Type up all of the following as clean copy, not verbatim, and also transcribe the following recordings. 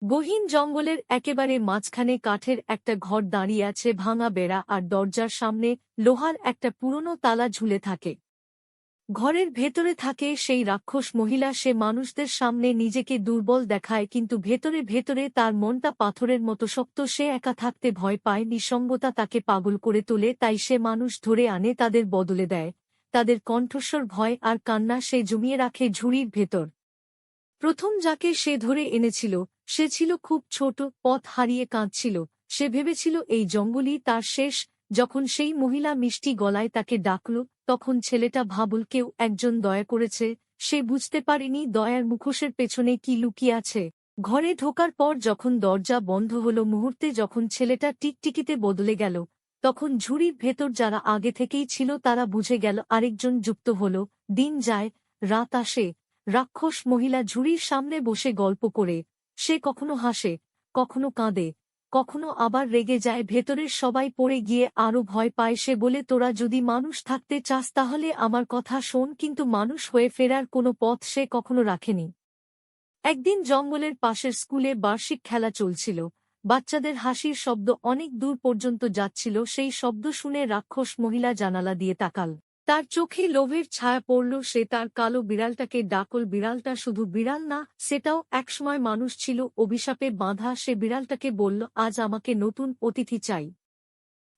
গহীন জঙ্গলের একেবারে মাঝখানে কাঠের একটা ঘর দাঁড়িয়ে আছে, ভাঙা বেড়া আর দরজার সামনে লোহার একটা পুরনো তালা ঝুলে থাকে। ঘরের ভেতরে থাকে সেই রাক্ষস মহিলা। সে মানুষদের সামনে নিজেকে দুর্বল দেখায়, কিন্তু ভেতরে ভেতরে তার মনটা পাথরের মতো শক্ত। সে একা থাকতে ভয় পায়, নিঃসঙ্গতা তাকে পাগল করে তোলে। তাই সে মানুষ ধরে আনে, তাদের বদলে দেয়। তাদের কণ্ঠস্বর, ভয় আর কান্না সে জমিয়ে রাখে ঝুড়ির ভেতর। প্রথম যাকে সে ধরে এনেছিল সে ছিল খুব ছোট, পথ হারিয়ে কাঁদছিল। সে ভেবেছিল এই জঙ্গলই তার শেষ। যখন সেই মহিলা মিষ্টি গলায় তাকে ডাকল, তখন ছেলেটা ভাবল কেউ একজন দয়া করেছে। সে বুঝতে পারেনি দয়ার মুখোশের পেছনে কি লুকিয়ে আছে। ঘরে ঢোকার পর যখন দরজা বন্ধ হল, মুহূর্তে যখন ছেলেটা টিকটিকিতে বদলে গেল, তখন ঝুড়ির ভেতর যারা আগে থেকেই ছিল তারা বুঝে গেল আরেকজন যুক্ত হল। দিন যায়, রাত আসে। রাক্ষস মহিলা ঝুড়ির সামনে বসে গল্প করে। সে কখনো হাসে, কখনো কাঁদে, কখনো আবার রেগে যায়। ভেতরের সবাই পড়ে গিয়ে আরো ভয় পায়। সে বলে, তোরা যদি মানুষ থাকতে চাস তাহলে আমার কথা শোন। কিন্তু মানুষ হয়ে ফেরার কোনো পথ সে কখনো রাখেনি। একদিন জঙ্গলের পাশের স্কুলে বার্ষিক খেলা চলছিল। বাচ্চাদের হাসির শব্দ অনেক দূর পর্যন্ত যাচ্ছিল। সেই শব্দ শুনে রাক্ষস মহিলা জানালা দিয়ে তাকাল। তার চোখে লোভের ছায়া পড়ল। সে তার কালো বিড়ালটাকে ডাকল। বিড়ালটা শুধু বিড়াল না, সেটাও একসময় মানুষ ছিল, অভিশাপে বাঁধা। সে বিড়ালটাকে বলল, আজ আমাকে নতুন অতিথি চাই।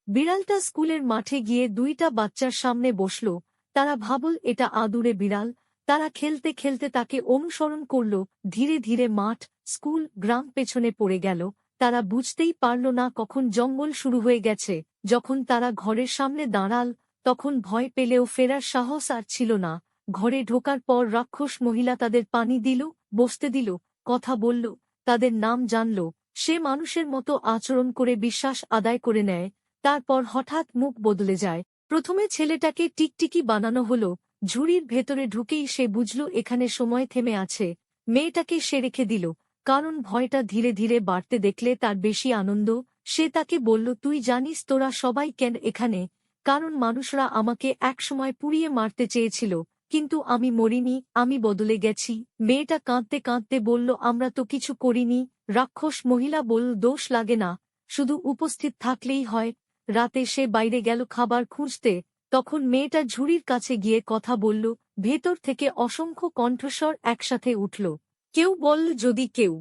বিড়ালটা স্কুলের মাঠে গিয়ে দুইটা বাচ্চার সামনে বসল। তারা ভাবল এটা আদুরে বিড়াল। তারা খেলতে খেলতে তাকে অনুসরণ করল। ধীরে ধীরে মাঠ, স্কুল, গ্রাম পেছনে পড়ে গেল। তারা বুঝতেই পারল না কখন জঙ্গল শুরু হয়ে গেছে। যখন তারা ঘরের সামনে দাঁড়াল, তখন ভয় পেলেও ফেরার সাহস আর ছিল না। ঘরে ঢোকার পর রাক্ষস মহিলা তাদের পানি দিল, বসতে দিল, কথা বলল, তাদের নাম জানল। সে মানুষের মতো আচরণ করে বিশ্বাস আদায় করে নেয়। তারপর হঠাৎ মুখ বদলে যায়। প্রথমে ছেলেটাকে টিকটিকি বানানো হলো। ঝুড়ির ভেতরে ঢুকেই সে বুঝল এখানে সময় থেমে আছে। মেয়েটাকে সে রেখে দিল, কারণ ভয়টা ধীরে ধীরে বাড়তে দেখলে তার বেশি আনন্দ। সে তাকে বলল, তুই জানিস তোরা সবাই কেন এখানে? কারণ মানুষরা আমাকে একসময় পুড়িয়ে মারতে চেয়েছিল, কিন্তু আমি মরিনি, আমি বদলে গেছি। মেয়েটা কাঁদতে কাঁদতে বলল, আমরা তো কিছু করিনি। রাক্ষস মহিলা বলল, দোষ লাগে না, শুধু উপস্থিত থাকলেই হয়। রাতে সে বাইরে গেল খাবার খুঁজতে। তখন মেয়েটা ঝুড়ির কাছে গিয়ে কথা বলল। ভেতর থেকে অসংখ্য কণ্ঠস্বর একসাথে উঠল। কেউ বলল, যদি কেউ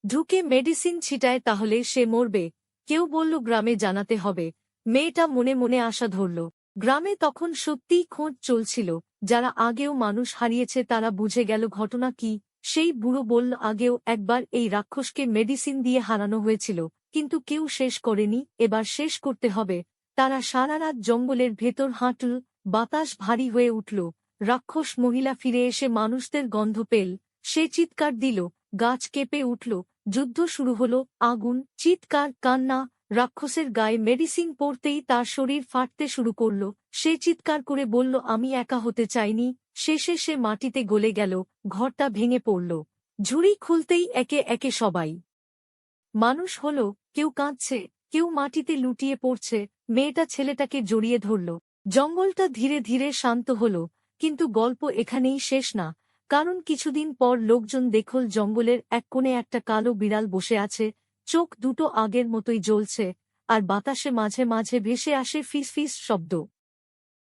ঢুকে মেডিসিন ছিটায় তাহলে সে মরবে। কেউ বলল, গ্রামে জানাতে হবে। মেয়েটা মনে মনে আশা ধরল। গ্রামে তখন সত্যিই খোঁজ চলছিল। যারা আগেও মানুষ হারিয়েছে তারা বুঝে গেল ঘটনা কি। সেই বুড়ো বলল, আগেও একবার এই রাক্ষসকে মেডিসিন দিয়ে হারানো হয়েছিল, কিন্তু কেউ শেষ করেনি, এবার শেষ করতে হবে। তারা সারা রাত জঙ্গলের ভেতর হাঁটল। বাতাস ভারী হয়ে উঠল। রাক্ষস মহিলা ফিরে এসে মানুষদের গন্ধ পেল। সে চিৎকার দিল, গাছ কেঁপে উঠল। যুদ্ধ শুরু হলো। আগুন, চিৎকার, কান্না। রাক্ষসের গায়ে মেডিসিন পড়তেই তার শরীর ফাটতে শুরু করল। সে চিৎকার করে বলল, আমি একা হতে চাইনি। শেষে সে মাটিতে গলে গেল। ঘরটা ভেঙে পড়ল। ঝুড়ি খুলতেই একে একে সবাই মানুষ হল। কেউ কাঁদছে, কেউ মাটিতে লুটিয়ে পড়ছে। মেয়েটা ছেলেটাকে জড়িয়ে ধরল। জঙ্গলটা ধীরে ধীরে শান্ত হল। কিন্তু গল্প এখানেই শেষ না। কারণ কিছুদিন পর লোকজন দেখল জঙ্গলের এক কোণে একটা কালো বিড়াল বসে আছে। চোখ দুটো আগের মতোই জ্বলছে, আর বাতাসে মাঝে মাঝে ভেসে আসে ফিস ফিস শব্দ।